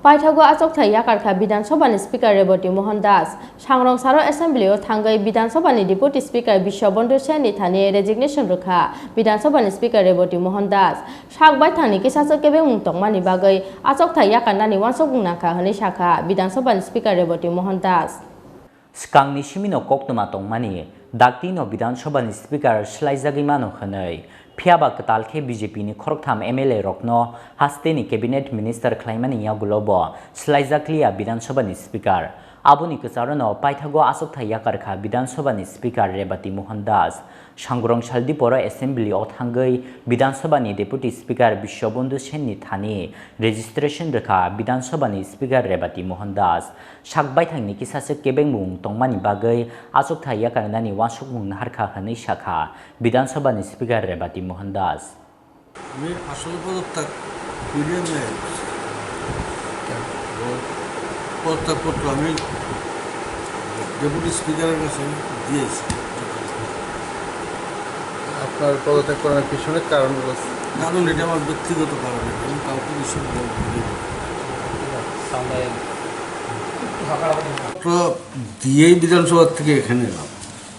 Paithago achok thai yakarkha Bidhan Sabha ni Speaker Reboti Mohan Das Sangrong Saro Assembly o thangai Bidhan Sabha ni Deputy Speaker Bishwabandhu Sen ni thani resignation rukha Bidhan Sabha ni Speaker Reboti Mohan Das sakbai thangni kisasa kebe mungtongmani bagai achok thai yakarnani wansok bungnakha hini sakha Bidhan Sabha ni Speaker Reboti Mohan Das Skang ni simino koktuma tongmani dakti no Bidhan Sabha ni Speaker slaizagi mano khanai Phiaba katalkhe BJP ni khoroktham MLA rokno haste ni cabinet minister khlaimani ya gulobo slaijaklia Bidhan Sabha ni Speaker aboni kacharono Paithago asok thai yakarkha Bidhan Sabha ni Speaker Rebati Mohan Das Sangrong Saldi Poro Assembly o thangai Bidhan Sabha ni Deputy Speaker Bishwabandhu Sen ni thani registration rekha Bidhan Sabha ni Speaker Rebati Mohan Das sakbai thangni kisase kebeng mung tongmani bagai asok thai yakarnani wansuk mung harkha hanai shakha Bidhan Sabha ni Speaker Rebati Mohan Das আমি আসল পদত্যাগ ফিরিয়ে নিয়ে পদত্যাগপত্র আমি deputy স্পিকারের কাছে দিয়েছি আপনার পদত্যাগ করার পিছনে কারণ কারণ এটা আমার ব্যক্তিগত কারণে আমি কাউকে কিছু পত্র দিয়েই বিধানসভা থেকে এখানে এলাম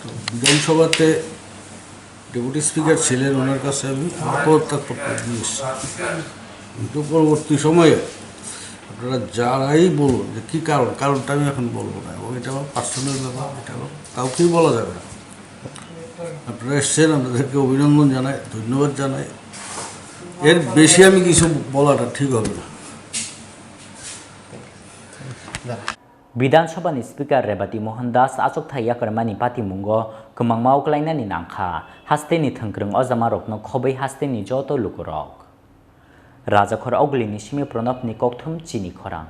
তো বিধানসভাতে ডেপুটি স্পিকার ছিলেন ওনার কাছে আমি পদত্যাগপত্র দিয়েছি কিন্তু পরবর্তী সময়ে আপনারা যারাই বলুন যে কী কারণটা আমি এখন বলবো না এবং এটা আমার পার্সোনাল ব্যাপার এটা কাউকেই বলা যাবে না আপনারা এসছেন আপনাদেরকে অভিনন্দন জানাই ধন্যবাদ জানাই এর বেশি আমি কিছু বলাটা ঠিক হবে না Bidhan Sabha ni Speaker Rebati Mohan Das achok thai yakarmani pati mungo kemangmau klainani nangkha haste ni thangkrung ojamarokno khobai haste ni joto lukurok Rajakhor Ogli ni Simi Pranab ni kokthum chini khorang